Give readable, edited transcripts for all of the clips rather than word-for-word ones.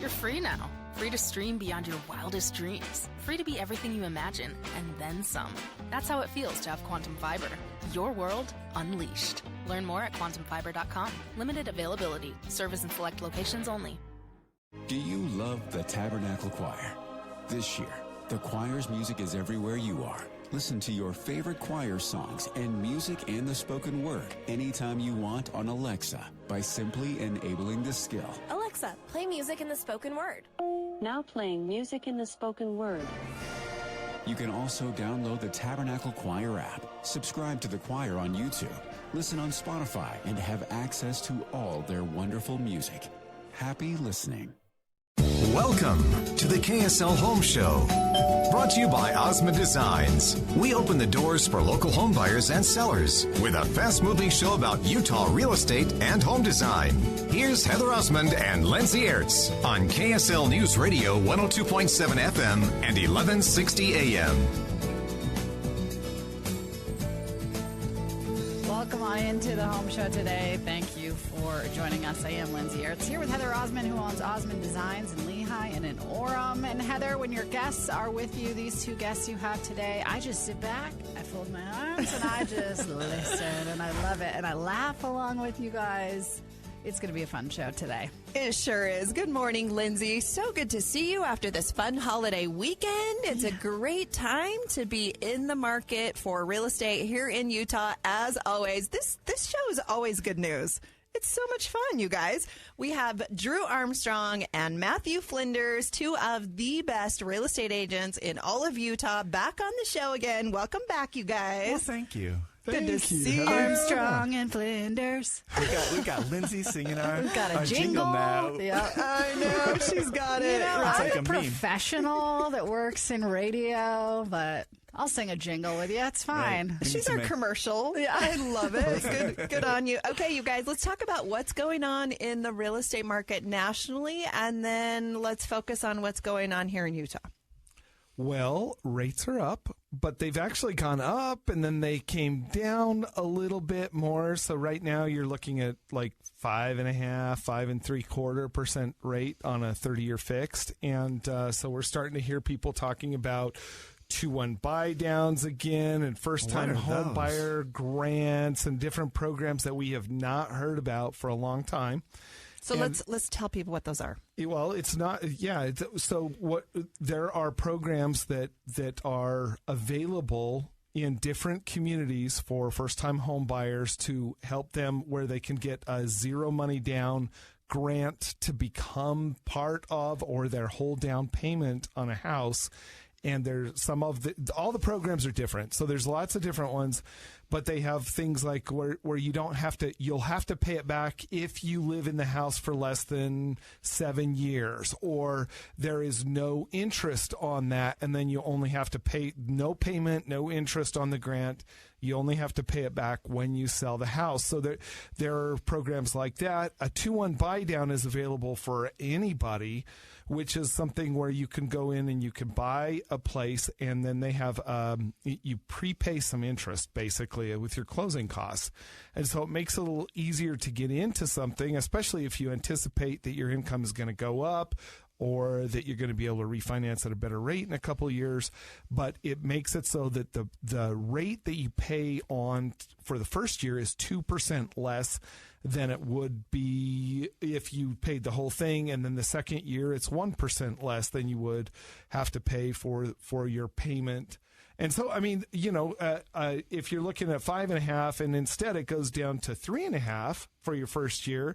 You're free now. Free to stream beyond your wildest dreams. Free to be everything you imagine, and then some. That's how it feels to have Quantum Fiber. Your world unleashed. Learn more at quantumfiber.com. Limited availability. Service in select locations only. Do you love the Tabernacle Choir? This year, the choir's music is everywhere you are. Listen to your favorite choir songs and music and the spoken word anytime you want on Alexa by simply enabling the skill. Alexa, play music in the spoken word. Now playing music in the spoken word. You can also download the Tabernacle Choir app, subscribe to the choir on YouTube, listen on Spotify, and have access to all their wonderful music. Happy listening. Welcome to the KSL Home Show. Brought to you by Osmond Designs. We open the doors for local home buyers and sellers with a fast-moving show about Utah real estate and home design. Here's Heather Osmond and Lindsay Aerts on KSL News Radio 102.7 FM and 1160 AM. Welcome on into the home show today. Thank you for joining us. I am Lindsay Aerts here with Heather Osmond, who owns Osmond Designs in Lehi and in Orem. And Heather, when your guests are with you, these two guests you have today, I just sit back, I fold my arms, and I just listen. And I love it. And I laugh along with you guys. It's going to be a fun show today. It sure is. Good morning, Lindsay. So good to see you after this fun holiday weekend. It's a great time to be in the market for real estate here in Utah. As always, this show is always good news. It's so much fun, you guys. We have Drew Armstrong and Matthew Flinders, two of the best real estate agents in all of Utah, back on the show again. Welcome back, you guys. Well, thank you. Good to see you. Armstrong and Flinders. We got Lindsay singing We've got a jingle now. Yeah. I know. She's got it. You know, right. I'm like a a meme. professional that works in radio, but I'll sing a jingle with you. It's fine. Right. She's our commercial. Yeah, I love it. Good on you. Okay, you guys, let's talk about what's going on in the real estate market nationally, and then let's focus on what's going on here in Utah. Well, rates are up, but they've actually gone up, and then they came down a little bit more. So right now you're looking at like 5.5%, 5.75% rate on a 30-year fixed. And so we're starting to hear people talking about 2-1 buy downs again and first-time home buyer grants and different programs that we have not heard about for a long time. So let's tell people what those are. Well, it's not. Yeah. So what there are programs that are available in different communities for first-time home buyers to help them where they can get a zero money down grant to become part of or their whole down payment on a house. And there's all the programs are different. So there's lots of different ones, but they have things like where you'll have to pay it back if you live in the house for less than 7 years, or there is no interest on that. And then you only have to pay no payment, no interest on the grant. You only have to pay it back when you sell the house. So there are programs like that. A 2-1 buy down is available for anybody, which is something where you can go in and you can buy a place, and then they have you prepay some interest basically with your closing costs. And so it makes it a little easier to get into something, especially if you anticipate that your income is going to go up or that you're going to be able to refinance at a better rate in a couple of years. But it makes it so that the rate that you pay on for the first year is 2% less than it would be if you paid the whole thing. And then the second year, it's 1% less than you would have to pay for your payment. And so, I mean, if you're looking at 5.5 and instead it goes down to 3.5 for your first year,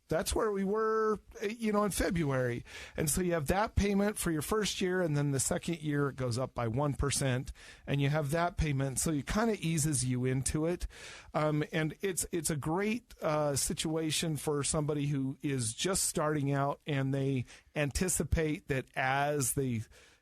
that's where we were, in February. And so you have that payment for your first year, and then the second year it goes up by 1%, and you have that payment. So it kind of eases you into it. And it's a great situation for somebody who is just starting out, and they anticipate that as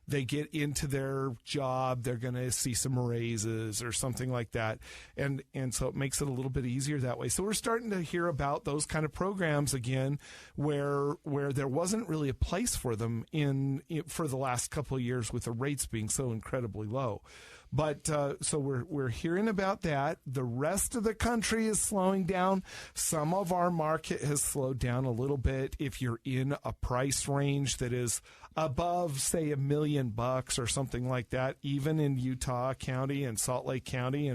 they get into their job, they're going to see some raises or something like that. And so it makes it a little bit easier that way. So we're starting to hear about those kind of programs again where there wasn't really a place for them for the last couple of years with the rates being so incredibly low. But so we're hearing about that. The rest of the country is slowing down. Some of our market has slowed down a little bit. If you're in a price range that is above, say, $1 million or something like that, even in Utah County and Salt Lake County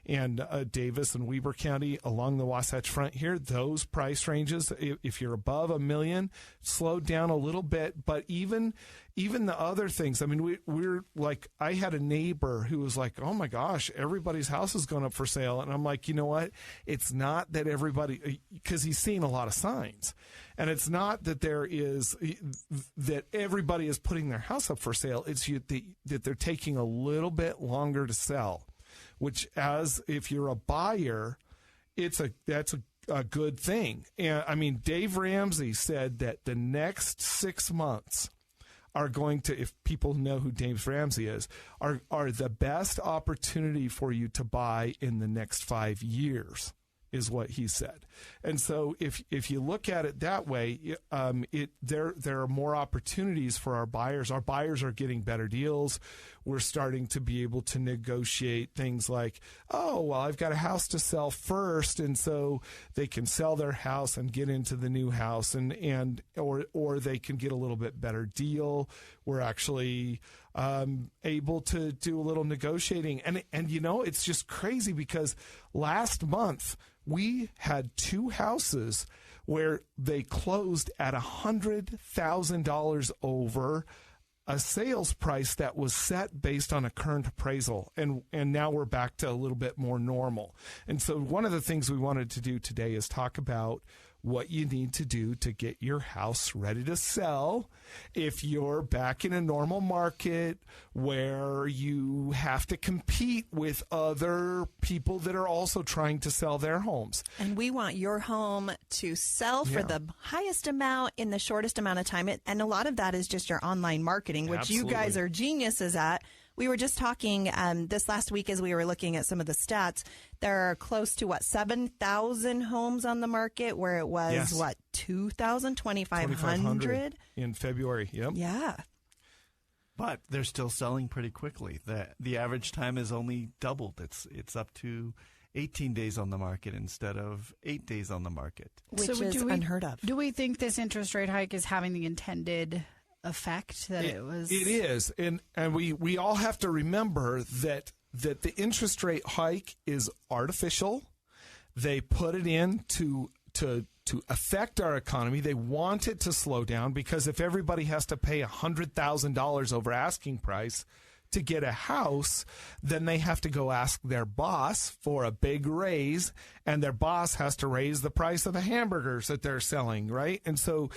and Davis and Weber County along the Wasatch Front here, those price ranges, if you're above $1 million, slowed down a little bit. But even the other things, I mean, we're like, I had a neighbor who was like, oh my gosh, everybody's house is going up for sale. And I'm like, you know what? It's not that everybody, because he's seen a lot of signs. And it's not that that everybody is putting their house up for sale. It's that they're taking a little bit longer to sell, which if you're a buyer, that's a good thing. And I mean, Dave Ramsey said that the next 6 months are going to, if people know who Dave Ramsey is, are the best opportunity for you to buy in the next 5 years, is what he said. And so if you look at it that way, there are more opportunities for our buyers. Our buyers are getting better deals. We're starting to be able to negotiate things like, oh, well, I've got a house to sell first, and so they can sell their house and get into the new house, or they can get a little bit better deal. We're actually able to do a little negotiating. And you know, it's just crazy because last month we had 2 houses where they closed at $100,000 over a sales price that was set based on a current appraisal. And now we're back to a little bit more normal. And so one of the things we wanted to do today is talk about what you need to do to get your house ready to sell if you're back in a normal market where you have to compete with other people that are also trying to sell their homes. And we want your home to sell for the highest amount in the shortest amount of time. And a lot of that is just your online marketing, which you guys are geniuses at. We were just talking this last week as we were looking at some of the stats. There are close to, 7,000 homes on the market where it was, 2,500 in February. Yep. Yeah. But they're still selling pretty quickly. The average time is only doubled. It's up to 18 days on the market instead of 8 days on the market. Which is unheard of. Do we think this interest rate hike is having the intended effect that it was? It is. And we all have to remember that the interest rate hike is artificial. They put it in to affect our economy. They want it to slow down because if everybody has to pay $100,000 over asking price to get a house, then they have to go ask their boss for a big raise, and their boss has to raise the price of the hamburgers that they're selling, right? And so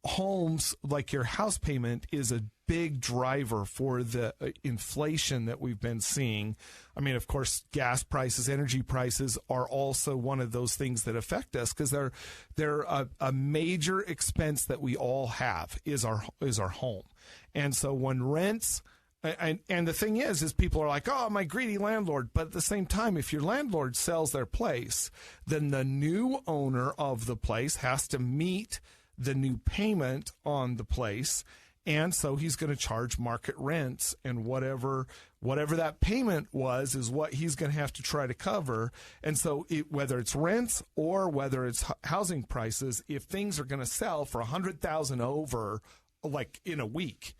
homes, like your house payment, is a big driver for the inflation that we've been seeing. I mean, of course, gas prices, energy prices are also one of those things that affect us because they're a major expense that we all have is our home. And so when rents, and the thing is people are like, oh, my greedy landlord. But at the same time, if your landlord sells their place, then the new owner of the place has to meet the new payment on the place. And so he's going to charge market rents, and whatever that payment was is what he's going to have to try to cover. And so whether it's rents or whether it's housing prices, if things are going to sell for $100,000 over, like in a week,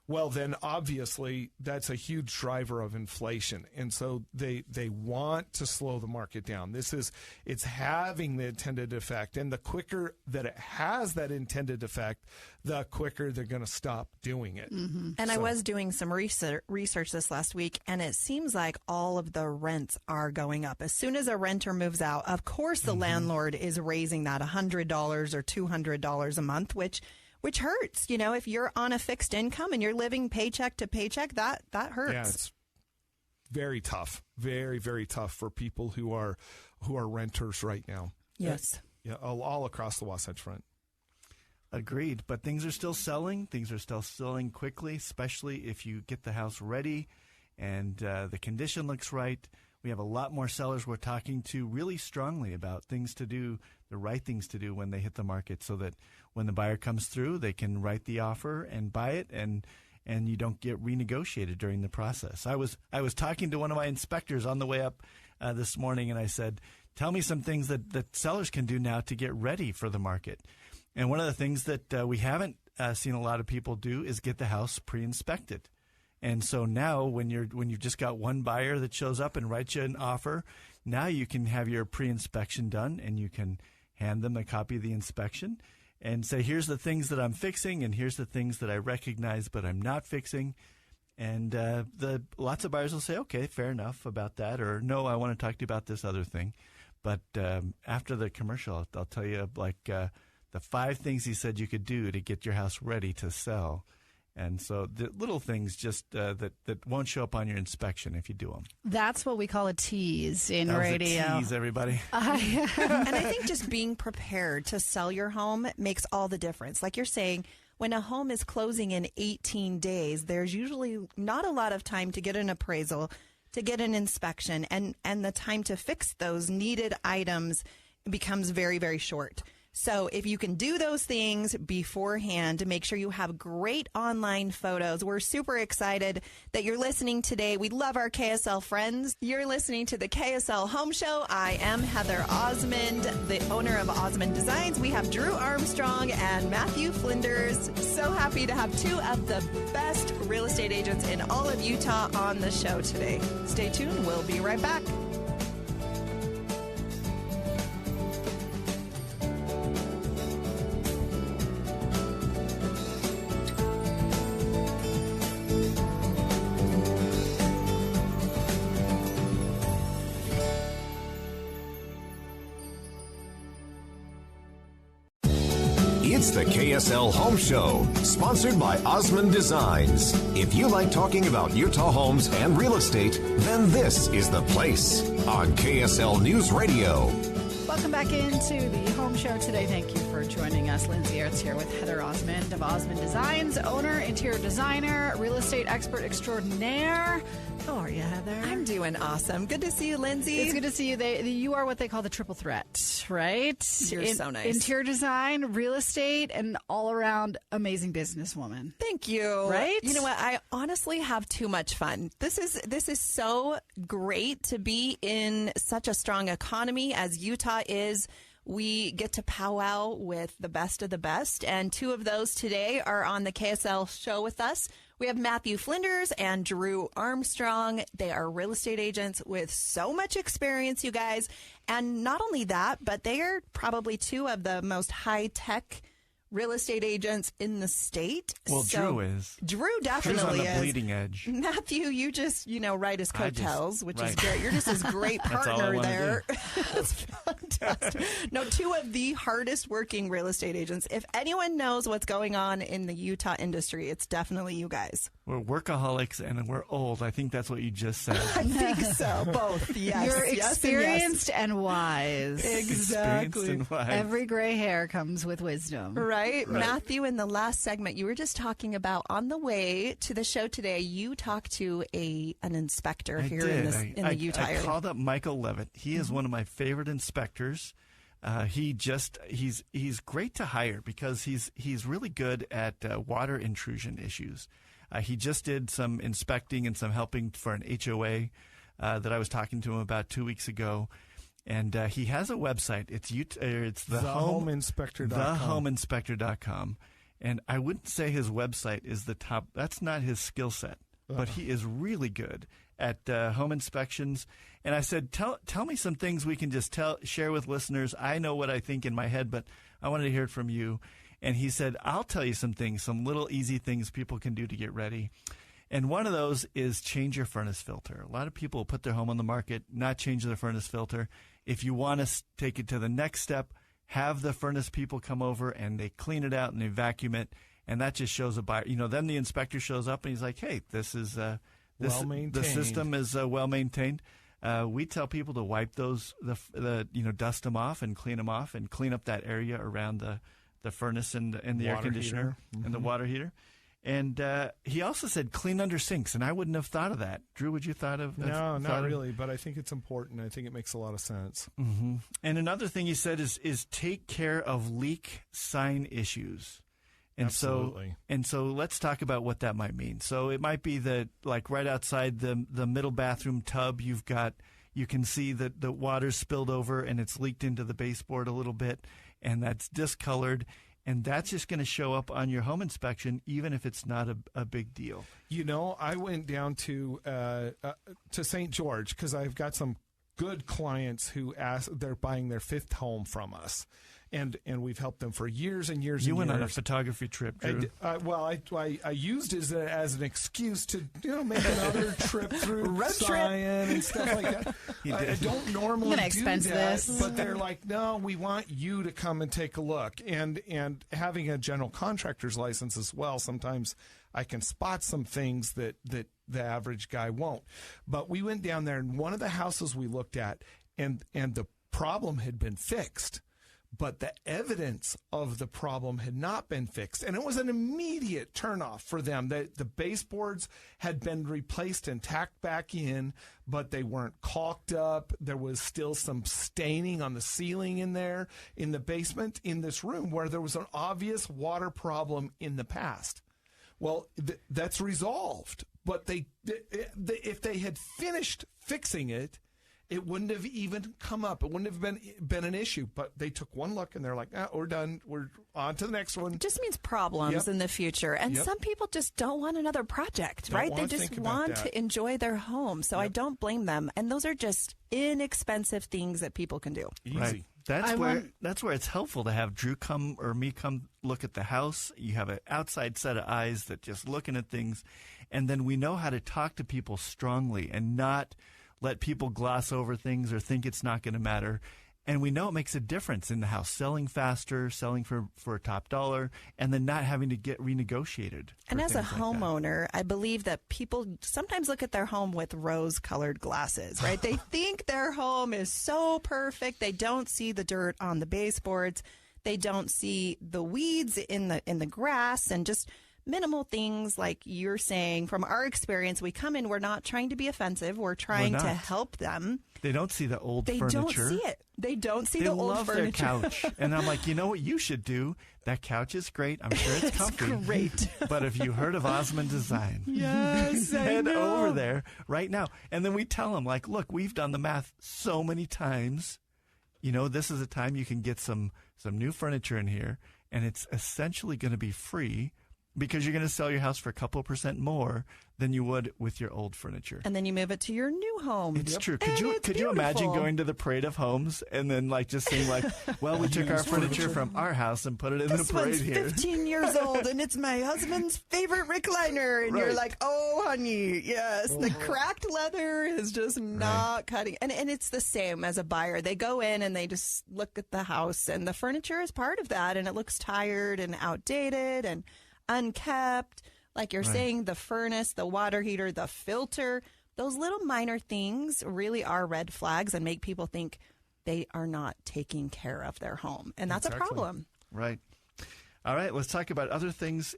well, then obviously that's a huge driver of inflation. And so they want to slow the market down. It's having the intended effect. And the quicker that it has that intended effect, the quicker they're going to stop doing it. Mm-hmm. And I was doing some research this last week, and it seems like all of the rents are going up. As soon as a renter moves out, of course the landlord is raising that $100 or $200 a month, which hurts. You know, if you're on a fixed income and you're living paycheck to paycheck, that hurts. Yeah, it's very tough. Very, very tough for people who are renters right now. Yes. Yeah, all across the Wasatch Front. Agreed. But things are still selling. Things are still selling quickly, especially if you get the house ready and the condition looks right. We have a lot more sellers we're talking to really strongly about things to do, the right things to do when they hit the market, so that when the buyer comes through, they can write the offer and buy it, and you don't get renegotiated during the process. I was talking to one of my inspectors on the way up this morning, and I said, tell me some things that sellers can do now to get ready for the market. And one of the things that we haven't seen a lot of people do is get the house pre-inspected. And so now when you've just got one buyer that shows up and writes you an offer, now you can have your pre-inspection done, and you can hand them a copy of the inspection and say, here's the things that I'm fixing, and here's the things that I recognize but I'm not fixing. And lots of buyers will say, okay, fair enough about that, or no, I want to talk to you about this other thing. But after the commercial, I'll tell you the 5 things he said you could do to get your house ready to sell. And so the little things just that won't show up on your inspection if you do them. That's what we call a tease in radio. A tease, everybody. And I think just being prepared to sell your home makes all the difference. Like you're saying, when a home is closing in 18 days, there's usually not a lot of time to get an appraisal, to get an inspection, and the time to fix those needed items becomes very, very short. So if you can do those things beforehand, make sure you have great online photos. We're super excited that you're listening today. We love our KSL friends. You're listening to the KSL Home Show. I am Heather Osmond, the owner of Osmond Designs. We have Drew Armstrong and Matthew Flinders. So happy to have 2 of the best real estate agents in all of Utah on the show today. Stay tuned. We'll be right back. It's the KSL Home Show, sponsored by Osmond Designs. If you like talking about Utah homes and real estate, then this is the place on KSL News Radio. Welcome back into the Home Show today. Thank you for joining us. Lindsay Aerts here with Heather Osmond of Osmond Designs, owner, interior designer, real estate expert extraordinaire. How are you, Heather? I'm doing awesome. Good to see you, Lindsay. It's good to see you. You are what they call the triple threat, right? You're so nice. Interior design, real estate, and all-around amazing businesswoman. Thank you. Right? You know what? I honestly have too much fun. This is so great to be in such a strong economy as Utah is. We get to powwow with the best of the best, and 2 of those today are on the KSL show with us. We have Matthew Flinders and Drew Armstrong. They are real estate agents with so much experience, you guys. And not only that, but they are probably 2 of the most high-tech real estate agents in the state. Well, so, Drew is. Drew definitely Drew's on the is. bleeding edge. Matthew, you just, ride his coattails, which is right. great. You're just his great partner there. Do. That's fantastic. No, 2 of the hardest working real estate agents. If anyone knows what's going on in the Utah industry, it's definitely you guys. We're workaholics and we're old. I think that's what you just said. I think so. Both. Yes. You're yes, experienced and wise. Exactly. Experienced and wise. Every gray hair comes with wisdom. Right? Matthew, in the last segment, you were just talking about on the way to the show today, you talked to an inspector in the Utah area. I called up Michael Levitt. He is one of my favorite inspectors. He's great to hire because he's really good at water intrusion issues. He just did some inspecting and some helping for an HOA that I was talking to him about 2 weeks ago. And he has a website. It's thehomeinspector.com. Thehomeinspector.com. And I wouldn't say his website is the top. That's not his skill set. But he is really good at home inspections. And I said, tell me some things we can just share with listeners. I know what I think in my head, but I wanted to hear it from you. And he said, I'll tell you some things, some little easy things people can do to get ready. And one of those is change your furnace filter. A lot of people put their home on the market, not change their furnace filter. If you want to take it to the next step, have the furnace people come over and they clean it out and they vacuum it. And that just shows a buyer. Then the inspector shows up and he's like, hey, this is well-maintained. The system is well-maintained. We tell people to wipe those, dust them off and clean them off and clean up that area around the the furnace and the air conditioner and the water heater. And he also said clean under sinks, and I wouldn't have thought of that. Drew, would you thought of? No, not really, but I think it's important. I think it makes a lot of sense. Mm-hmm. And another thing he said is take care of leak sign issues. And Absolutely. So let's talk about what that might mean. So it might be that, like, right outside the middle bathroom tub, you can see that the water's spilled over and it's leaked into the baseboard a little bit, and that's discolored. And that's just going to show up on your home inspection, even if it's not a big deal. You know, I went down to St. George because I've got some good clients who they're buying their 5th home from us. And we've helped them for years and years. You went on a photography trip, Drew. I used it as an excuse to make another trip through Zion and stuff like that. I don't normally do that, but they're like, no, we want you to come and take a look. And having a general contractor's license as well, sometimes I can spot some things that the average guy won't. But we went down there, and one of the houses we looked at, and the problem had been fixed. But the evidence of the problem had not been fixed. And it was an immediate turnoff for them. The baseboards had been replaced and tacked back in, but they weren't caulked up. There was still some staining on the ceiling in there, in the basement, in this room, where there was an obvious water problem in the past. Well, that's resolved. But if they had finished fixing it, it wouldn't have even come up. It wouldn't have been an issue. But they took one look and they're like, we're done. We're on to the next one. It just means problems in the future. And some people just don't want another project, right? They just want to enjoy their home. So I don't blame them. And those are just inexpensive things that people can do. Easy. Right. That's where it's helpful to have Drew come look at the house. You have an outside set of eyes that just looking at things. And then we know how to talk to people strongly and not let people gloss over things or think it's not going to matter. And we know it makes a difference in the house, selling faster, selling for a top dollar, and then not having to get renegotiated. And as a homeowner, I believe that people sometimes look at their home with rose-colored glasses, right? They think their home is so perfect. They don't see the dirt on the baseboards. They don't see the weeds in the grass, and just minimal things like you're saying. From our experience, we come in, we're not trying to be offensive. We're trying to help them. They don't see the old furniture. They don't see it. They don't see the old furniture. They love their couch. And I'm like, you know what you should do? That couch is great. I'm sure it's comfy. It's great. But if you heard of Osmond Design, yes, head over there right now. And then we tell them, like, look, we've done the math so many times. You know, this is a time you can get some new furniture in here, and it's essentially going to be free, because you're going to sell your house for a couple of % more than you would with your old furniture. And then you move it to your new home. It's true. Could you imagine going to the parade of homes and then just saying well, we took our furniture from our house and put it in the parade here. This one's 15 years old and it's my husband's favorite recliner. And you're like, oh, honey, yes. The cracked leather is just not cutting. And it's the same as a buyer. They go in and they just look at the house, and the furniture is part of that. And it looks tired and outdated and unkept. Like you're saying, the furnace, the water heater, the filter, those little minor things really are red flags and make people think they are not taking care of their home. And that's a problem. Right. All right, let's talk about other things.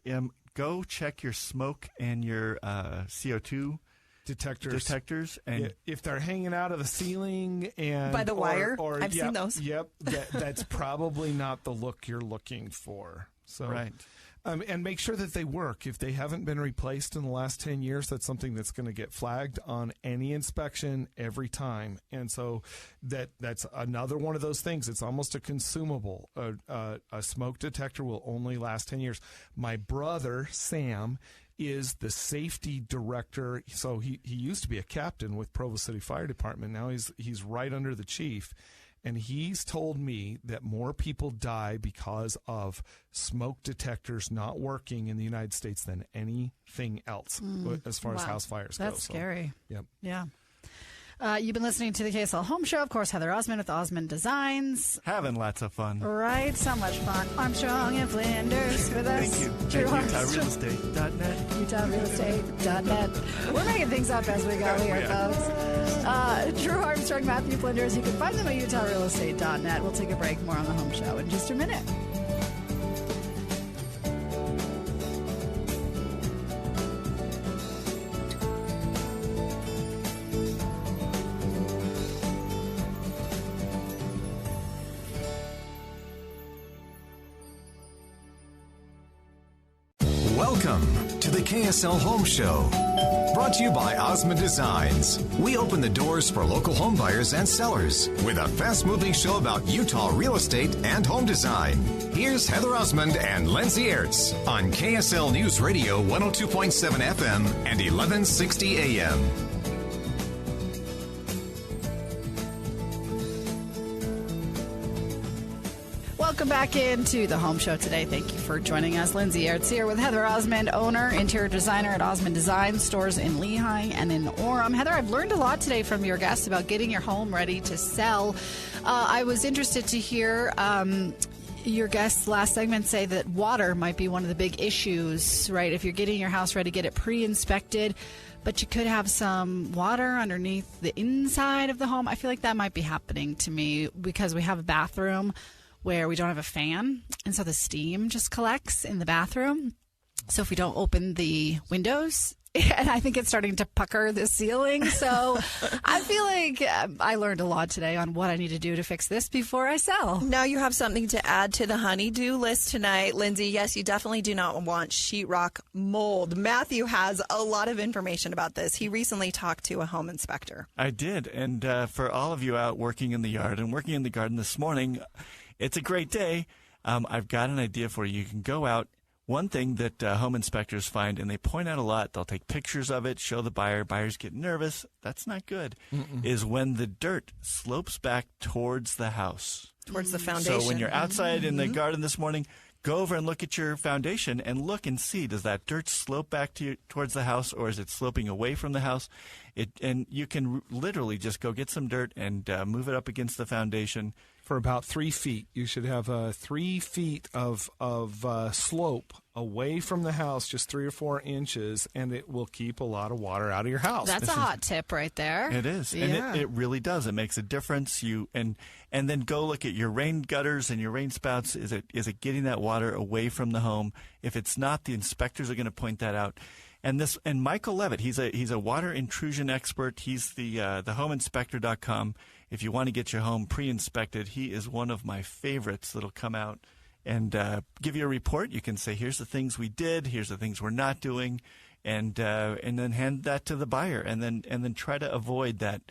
Go check your smoke and your CO2 detectors. And if they're hanging out of the ceiling and by the wire, I've seen those. Yep, that's probably not the look you're looking for. So right. And make sure that they work. If they haven't been replaced in the last 10 years, that's something that's going to get flagged on any inspection every time. And so that's another one of those things. It's almost a consumable. A smoke detector will only last 10 years. My brother, Sam, is the safety director. So he used to be a captain with Provo City Fire Department. Now he's right under the chief. And he's told me that more people die because of smoke detectors not working in the United States than anything else as far as house fires go. That's scary. Yep. Yeah. You've been listening to the KSL Home Show. Of course, Heather Osmond with Osmond Designs. Having lots of fun. Right. So much fun. Armstrong and Flinders with us. Thank you. Drew UtahRealEstate.net. UtahRealEstate.net. We're making things up as we go here, folks. Drew Armstrong, Matthew Flinders. You can find them at UtahRealEstate.net. We'll take a break. More on the Home Show in just a minute. Welcome to the KSL Home Show. Brought to you by Osmond Designs. We open the doors for local home buyers and sellers with a fast-moving show about Utah real estate and home design. Here's Heather Osmond and Lindsay Aerts on KSL News Radio 102.7 FM and 1160 AM. Welcome back into the Home Show today. Thank you for joining us. Lindsay Aerts here with Heather Osmond, owner, interior designer at Osmond Design, stores in Lehigh and in Orem. Heather, I've learned a lot today from your guests about getting your home ready to sell. I was interested to hear your guests last segment say that water might be one of the big issues, right? If you're getting your house ready, get it pre-inspected, but you could have some water underneath the inside of the home. I feel like that might be happening to me because we have a bathroom where we don't have a fan, and so the steam just collects in the bathroom. So if we don't open the windows, and I think it's starting to pucker the ceiling. So I feel like I learned a lot today on what I need to do to fix this before I sell. Now you have something to add to the honey-do list tonight, Lindsay. Yes, you definitely do not want sheetrock mold. Matthew has a lot of information about this. He recently talked to a home inspector. I did, and for all of you out working in the yard and working in the garden this morning, it's a great day. I've got an idea for you. You can go out. One thing that home inspectors find, and they point out a lot, they'll take pictures of it, show the buyer. Buyers get nervous. That's not good. Is when the dirt slopes back towards the house. Towards the foundation. So when you're outside in the garden this morning, go over and look at your foundation and look and see, does that dirt slope back towards the house, or is it sloping away from the house? And you can literally just go get some dirt and move it up against the foundation. For about 3 feet, you should have 3 feet of slope away from the house, just 3 or 4 inches, and it will keep a lot of water out of your house. That's a hot tip right there. It is, yeah. and it really does. It makes a difference. And then go look at your rain gutters and your rain spouts. Is it getting that water away from the home? If it's not, the inspectors are going to point that out. And Michael Levitt, he's a water intrusion expert. He's the homeinspector.com. If you want to get your home pre-inspected, he is one of my favorites that'll come out and give you a report. You can say, here's the things we did, here's the things we're not doing, and then hand that to the buyer, and then try to avoid that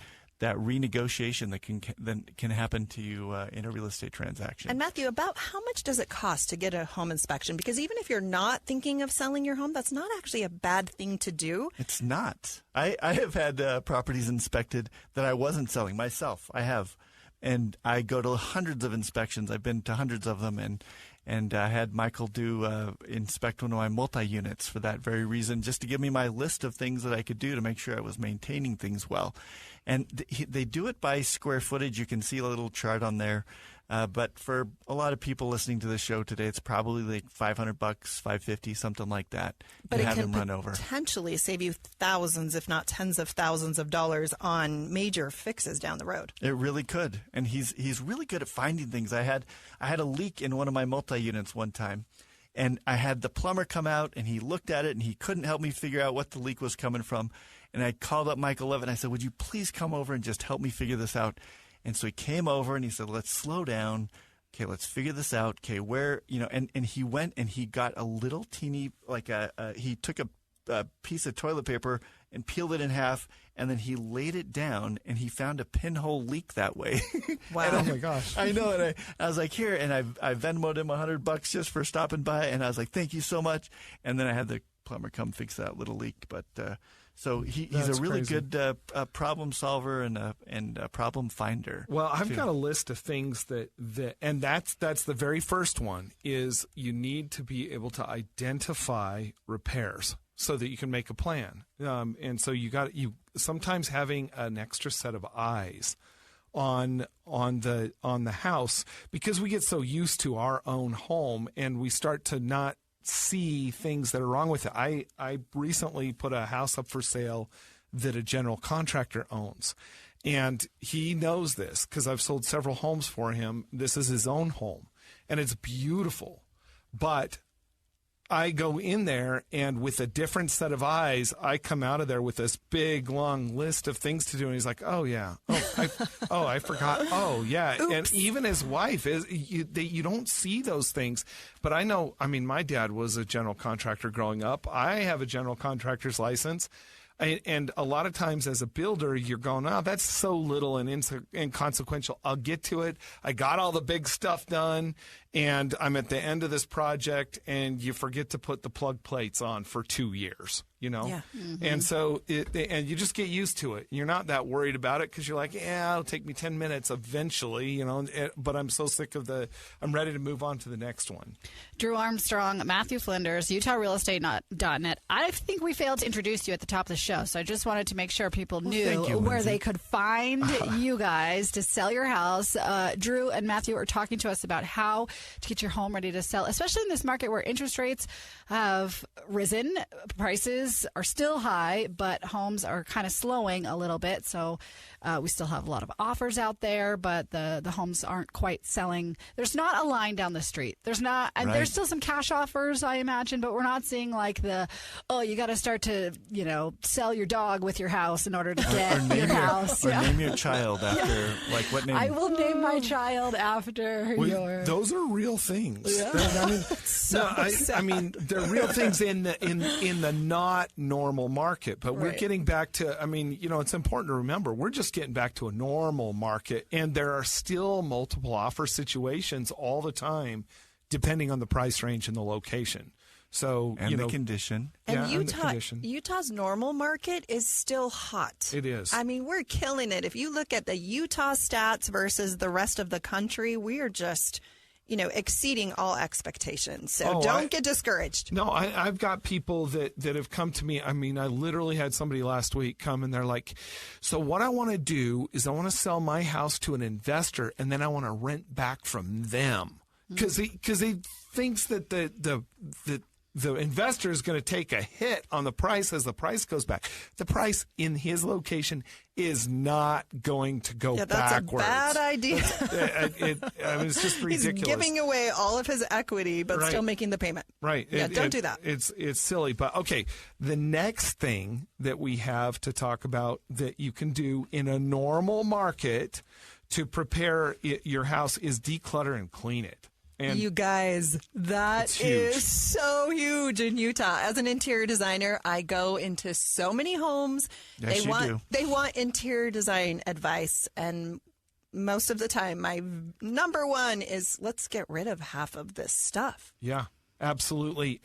renegotiation that can happen to you in a real estate transaction. And Matthew, about how much does it cost to get a home inspection? Because even if you're not thinking of selling your home, that's not actually a bad thing to do. It's not. I have had properties inspected that I wasn't selling myself. I have. And I go to hundreds of inspections. I've been to hundreds of them, and I had Michael inspect one of my multi-units for that very reason, just to give me my list of things that I could do to make sure I was maintaining things well. And they do it by square footage. You can see a little chart on there. But for a lot of people listening to the show today, it's probably like $500, $550, something like that. But it have can them run over. Potentially save you thousands, if not tens of thousands of dollars on major fixes down the road. It really could. And he's really good at finding things. I had a leak in one of my multi-units one time, and I had the plumber come out, and he looked at it, and he couldn't help me figure out what the leak was coming from. And I called up Michael Levitt, and I said, would you please come over and just help me figure this out? And so he came over and he said, let's slow down. Okay, let's figure this out. Okay, where, and he went and he got a little teeny, he took a piece of toilet paper and peeled it in half, and then he laid it down, and he found a pinhole leak that way. Wow. Oh, my gosh. I know. And I was like, here, and I Venmoed him $100 just for stopping by, and I was like, thank you so much. And then I had the plumber come fix that little leak. But so he's a really good problem solver and a problem finder. Well, I've got a list of things and that's the very first one is you need to be able to identify repairs so that you can make a plan. And so you sometimes having an extra set of eyes on the house, because we get so used to our own home and we start to not see things that are wrong with it. I recently put a house up for sale that a general contractor owns, and he knows this because I've sold several homes for him. This is his own home, and it's beautiful, but I go in there, and with a different set of eyes, I come out of there with this big, long list of things to do. And he's like, oh, yeah. I forgot. Oh, yeah. Oops. And even his wife, you don't see those things. But I know, I mean, my dad was a general contractor growing up. I have a general contractor's license. And a lot of times as a builder, you're going, oh, that's so little and inconsequential. I'll get to it. I got all the big stuff done, and I'm at the end of this project, and you forget to put the plug plates on for 2 years, you know? Yeah. Mm-hmm. And so, and you just get used to it. You're not that worried about it because you're like, yeah, it'll take me 10 minutes eventually, you know, but I'm so sick of I'm ready to move on to the next one. Drew Armstrong, Matthew Flinders, UtahRealEstate.net. I think we failed to introduce you at the top of the show, so I just wanted to make sure people knew where they could find you guys to sell your house. Drew and Matthew are talking to us about how to get your home ready to sell, especially in this market where interest rates have risen. Prices are still high, but homes are kind of slowing a little bit. So we still have a lot of offers out there, but the homes aren't quite selling. There's not a line down the street. There's not, and there's still some cash offers, I imagine, but we're not seeing like you got to start to, sell your dog with your house in order to get your house. Or name your child after, like, what name? I will name my child after your. Those are real things. Yeah. I mean, they're real things in the not normal market. But we're getting back to. I mean, it's important to remember we're just getting back to a normal market, and there are still multiple offer situations all the time, depending on the price range and the location. So the condition. And Utah's normal market is still hot. It is. I mean, we're killing it. If you look at the Utah stats versus the rest of the country, we are just, exceeding all expectations. So don't get discouraged. No, I've got people that have come to me. I mean, I literally had somebody last week come and they're like, so what I want to do is I want to sell my house to an investor and then I want to rent back from them. Because he thinks that the investor is going to take a hit on the price as the price goes back. The price in his location is not going to go backwards. That's a bad idea. It's just ridiculous. He's giving away all of his equity, but still making the payment. Right. Yeah, don't do that. It's silly. But, okay, the next thing that we have to talk about that you can do in a normal market to prepare your house is declutter and clean it. And you guys, that is so huge in Utah. As an interior designer, I go into so many homes. Yes, They want interior design advice, and most of the time, my number one is let's get rid of half of this stuff. Yeah. Absolutely.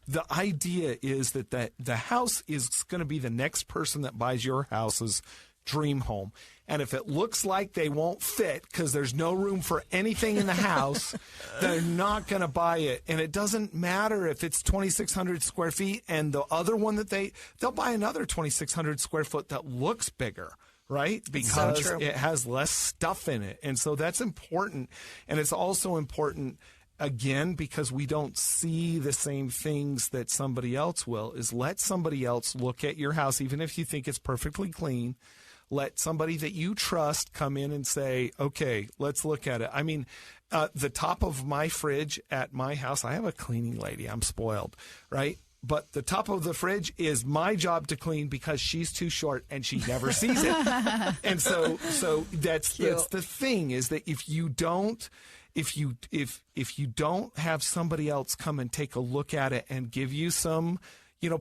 The idea is that the house is going to be the next person that buys your house's dream home. And if it looks like they won't fit because there's no room for anything in the house, they're not going to buy it. And it doesn't matter if it's 2,600 square feet and the other one that they'll buy another 2,600 square foot that looks bigger. Right? Because it has less stuff in it. And so that's important. And it's also important, again, because we don't see the same things that somebody else will, is let somebody else look at your house, even if you think it's perfectly clean. Let somebody that you trust come in and say, okay, let's look at it. I mean, the top of my fridge at my house, I have a cleaning lady. I'm spoiled, right? But the top of the fridge is my job to clean because she's too short and she never sees it. And so that's the thing, is that if you don't have somebody else come and take a look at it and give you some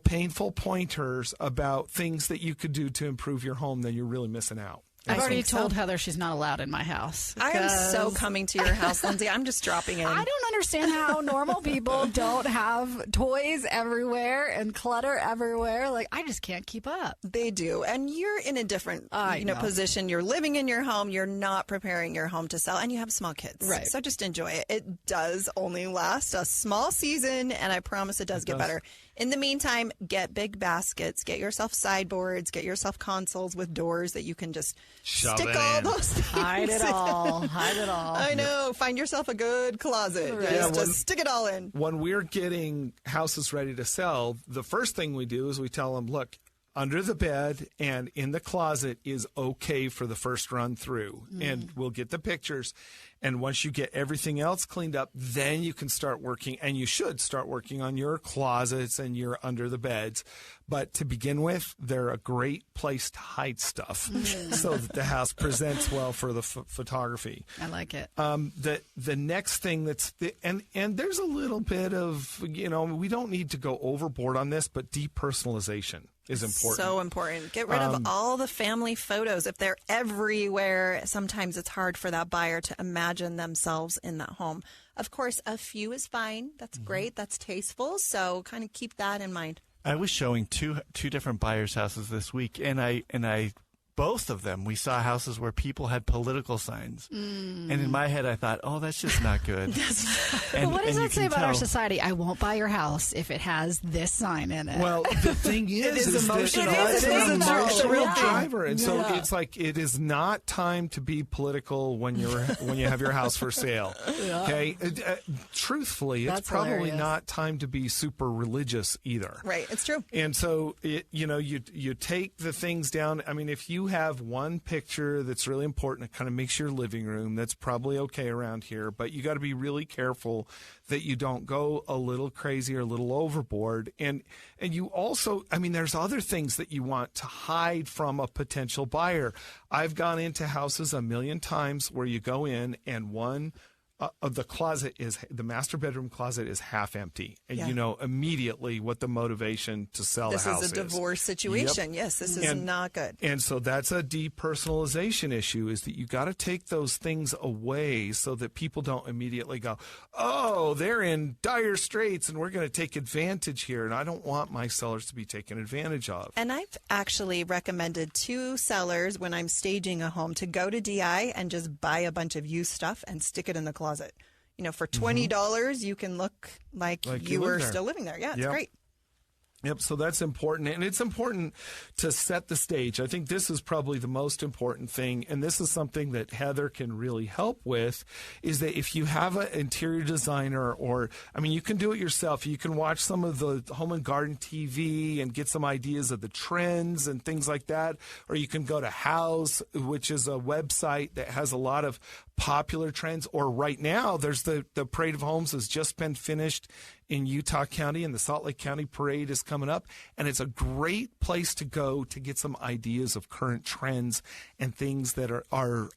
painful pointers about things that you could do to improve your home, then you're really missing out. I've already told Heather she's not allowed in my house. I am so coming to your house, Lindsay. I'm just dropping in. I don't understand how normal people don't have toys everywhere and clutter everywhere. Like, I just can't keep up. They do. And you're in a different position. You're living in your home. You're not preparing your home to sell. And you have small kids. Right. So just enjoy it. It does only last a small season, and I promise it does get better. In the meantime, get big baskets, get yourself sideboards, get yourself consoles with doors that you can just stick all those things. Hide it all. Hide it all. I know. Find yourself a good closet. Right. Just stick it all in. When we're getting houses ready to sell, the first thing we do is we tell them, look, under the bed and in the closet is okay for the first run through. And we'll get the pictures. And once you get everything else cleaned up, then you can start working, and you should start working on your closets and your under the beds. But to begin with, they're a great place to hide stuff so that the house presents well for the photography. I like it. The next thing and there's a little bit of, we don't need to go overboard on this, but depersonalization is important. So important. Get rid of all the family photos. If they're everywhere, sometimes it's hard for that buyer to imagine themselves in that home. Of course, a few is fine. That's great. That's tasteful. So kind of keep that in mind. I was showing two different buyers' houses this week, and I both of them, we saw houses where people had political signs. And in my head, I thought, oh, that's just not good. But what does that say about our society? I won't buy your house if it has this sign in it. Well, the thing is, is emotional. It is an emotional Yeah. driver. And so it's like, it is not time to be political when you have your house for sale. Okay? Truthfully, That's it's probably hilarious. not time to be super religious either. Right. It's true. And so, you take the things down. I mean, if you have one picture that's really important, it kind of makes your living room, that's probably okay around here, but you got to be really careful that you don't go a little crazy or a little overboard. And you also, there's other things that you want to hide from a potential buyer. I've gone into houses a million times where you go in and one of the master bedroom closet is half empty, and you know immediately what the motivation to sell the house is. This is a divorce situation. Yep. Yes, this is not good. And so that's a depersonalization issue, is that you got to take those things away so that people don't immediately go, oh, they're in dire straits and we're going to take advantage here. And I don't want my sellers to be taken advantage of. And I've actually recommended to sellers when I'm staging a home to go to DI and just buy a bunch of used stuff and stick it in the closet. For $20, you can look like you were still living there. Yeah, it's great. Yep, so that's important. And it's important to set the stage. I think this is probably the most important thing, and this is something that Heather can really help with, is that if you have an interior designer, or, you can do it yourself. You can watch some of the Home and Garden TV and get some ideas of the trends and things like that. Or you can go to House, which is a website that has a lot of popular trends. Or right now, there's the Parade of Homes has just been finished in Utah County, and the Salt Lake County Parade is coming up, and it's a great place to go to get some ideas of current trends and things that are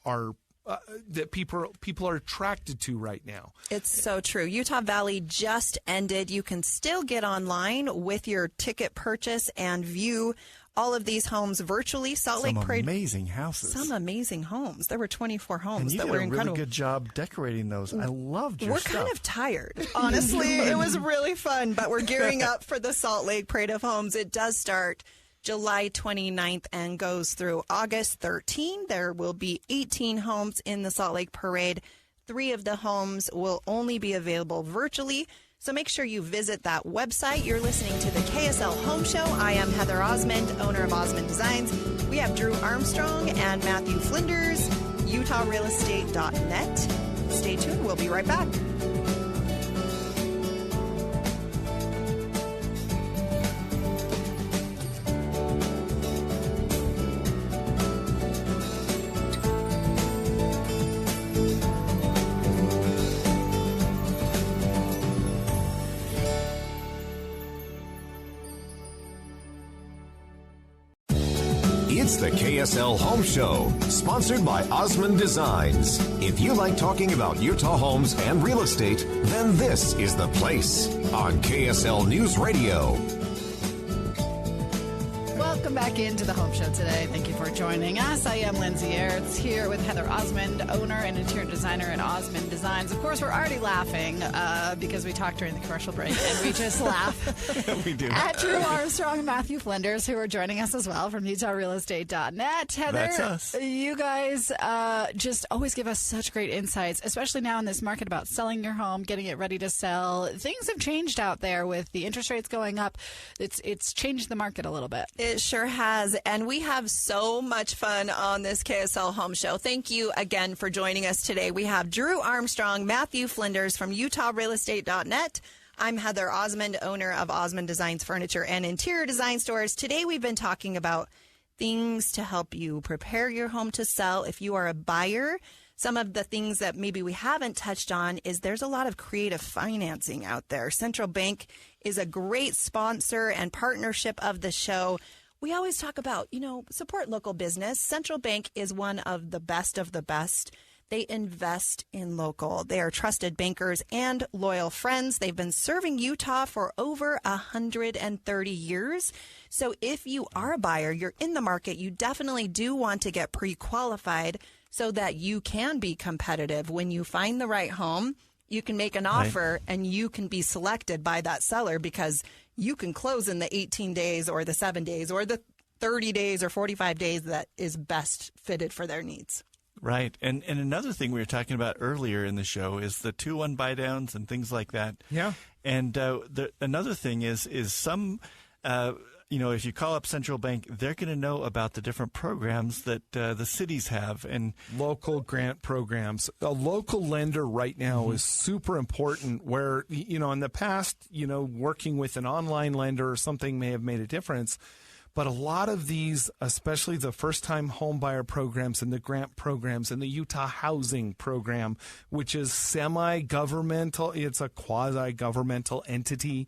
that people are attracted to right now. It's so true. Utah Valley just ended. You can still get online with your ticket purchase and view all of these homes virtually. Salt Lake Parade. Amazing houses. Some amazing homes. There were 24 homes and you that did were a incredible. really good job decorating those. I loved your stuff. We're kind of tired, honestly. It was really fun, but we're gearing up for the Salt Lake Parade of Homes. It does start July 29th and goes through August 13. There will be 18 homes in the Salt Lake Parade. 3 of the homes will only be available virtually. So make sure you visit that website. You're listening to the KSL Home Show. I am Heather Osmond, owner of Osmond Designs. We have Drew Armstrong and Matthew Flinders, UtahRealEstate.net. Stay tuned. We'll be right back. It's the KSL Home Show, sponsored by Osmond Designs. If you like talking about Utah homes and real estate, then this is the place on KSL News Radio. Welcome back into the Home Show today. Thank you for joining us. I am Lindsay Aerts, here with Heather Osmond, owner and interior designer at Osmond Designs. Of course, we're already laughing because we talked during the commercial break, and we just laugh. We do. At Drew Armstrong and Matthew Flinders, who are joining us as well from UtahRealEstate.net. Heather, that's us. You guys just always give us such great insights, especially now in this market about selling your home, getting it ready to sell. Things have changed out there with the interest rates going up. It's changed the market a little bit. It sure has. And we have so much fun on this KSL Home Show. Thank you again for joining us today. We have Drew Armstrong, Matthew Flinders from UtahRealEstate.net. I'm Heather Osmond, owner of Osmond Designs Furniture and Interior Design Stores. Today we've been talking about things to help you prepare your home to sell if you are a buyer. some of the things that maybe we haven't touched on is there's a lot of creative financing out there. Central Bank is a great sponsor and partnership of the show. We always talk about, support local business. Central Bank is one of the best of the best. They invest in local. They are trusted bankers and loyal friends. They've been serving Utah for over 130 years. So if you are a buyer, you're in the market, you definitely do want to get pre-qualified so that you can be competitive. When you find the right home, you can make an offer and you can be selected by that seller because you can close in the 18 days or the 7 days or the 30 days or 45 days that is best fitted for their needs. Right. And another thing we were talking about earlier in the show is the 2-1 buy-downs and things like that. Yeah. And another thing is some, if you call up Central Bank, they're going to know about the different programs that the cities have. And local grant programs. A local lender right now is super important where, in the past, working with an online lender or something may have made a difference. But a lot of these, especially the first-time homebuyer programs and the grant programs and the Utah Housing Program, which is semi-governmental, it's a quasi-governmental entity.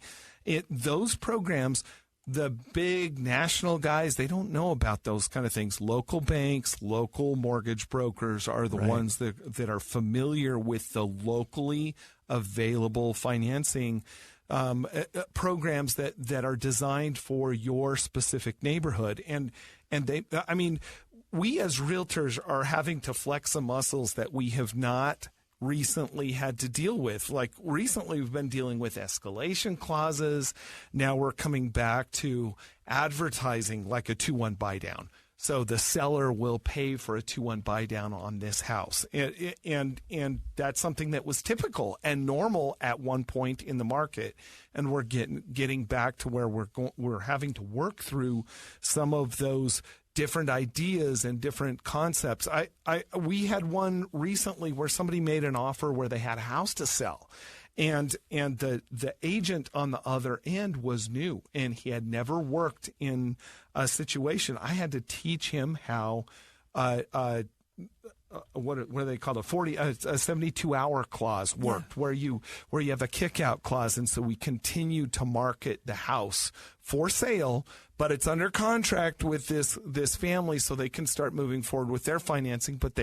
Those programs, the big national guys, they don't know about those kind of things. Local banks, local mortgage brokers are the ones that are familiar with the locally available financing programs that are designed for your specific neighborhood. And we as realtors are having to flex some muscles that we have not recently had to deal with. Like recently we've been dealing with escalation clauses. Now we're coming back to advertising like a 2-1 buy down. So the seller will pay for a 2-1 buy down on this house. And that's something that was typical and normal at one point in the market. And we're getting back to where we're having to work through some of those different ideas and different concepts. We had one recently where somebody made an offer where they had a house to sell. And the agent on the other end was new, and he had never worked in a situation. I had to teach him how what do they call it? A 72-hour clause worked, where you have a kick-out clause, and so we continue to market the house for sale, but it's under contract with this family, so they can start moving forward with their financing. But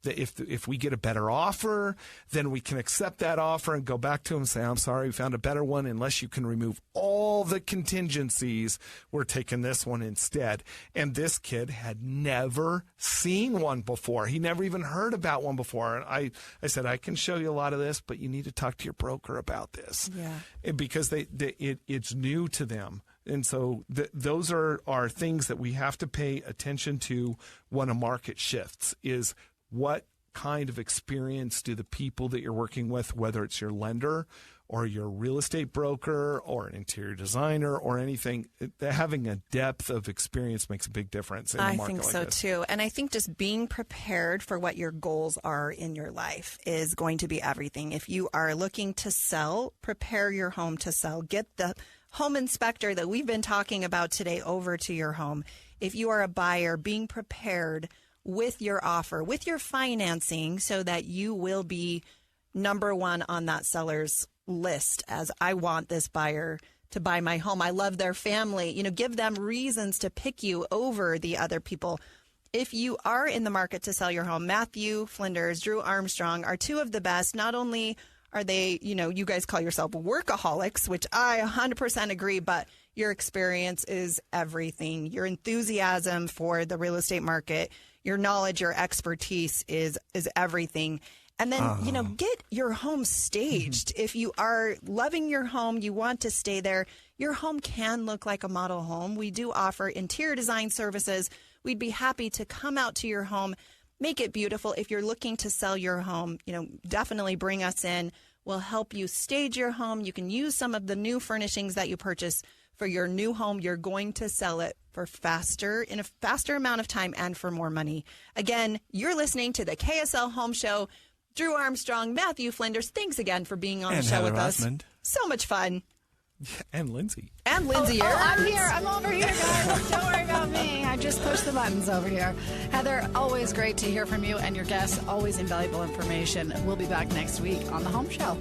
if we get a better offer, then we can accept that offer and go back to him and say, I'm sorry, we found a better one. Unless you can remove all the contingencies, we're taking this one instead. And this kid had never seen one before. He never even heard about one before. And I said, I can show you a lot of this, but you need to talk to your broker about this. Yeah. Because it's new to them. And so those are things that we have to pay attention to when a market shifts, is what kind of experience do the people that you're working with, whether it's your lender or your real estate broker or an interior designer or anything, having a depth of experience makes a big difference in a market like this. I think so too. And I think just being prepared for what your goals are in your life is going to be everything. If you are looking to sell, prepare your home to sell. Get the home inspector that we've been talking about today over to your home. If you are a buyer, being prepared with your offer, with your financing, so that you will be number one on that seller's list as, I want this buyer to buy my home. I love their family. Give them reasons to pick you over the other people. If you are in the market to sell your home, Matthew Flinders, Drew Armstrong are two of the best. Not only are they, you guys call yourself workaholics, which I 100% agree, but your experience is everything. Your enthusiasm for the real estate market, your knowledge, your expertise is everything. And then, get your home staged. If you are loving your home, you want to stay there, your home can look like a model home. We do offer interior design services. We'd be happy to come out to your home, make it beautiful. If you're looking to sell your home, definitely bring us in. We'll help you stage your home. You can use some of the new furnishings that you purchase for your new home. You're going to sell it in a faster amount of time and for more money. Again, you're listening to the KSL Home Show. Drew Armstrong, Matthew Flinders, thanks again for being on the show with us. Osmond. So much fun. And Lindsay. And Lindsay Oh, Aerts. I'm here. I'm over here, guys. Don't worry about me. I just pushed the buttons over here. Heather, always great to hear from you and your guests. Always invaluable information. We'll be back next week on The Home Show.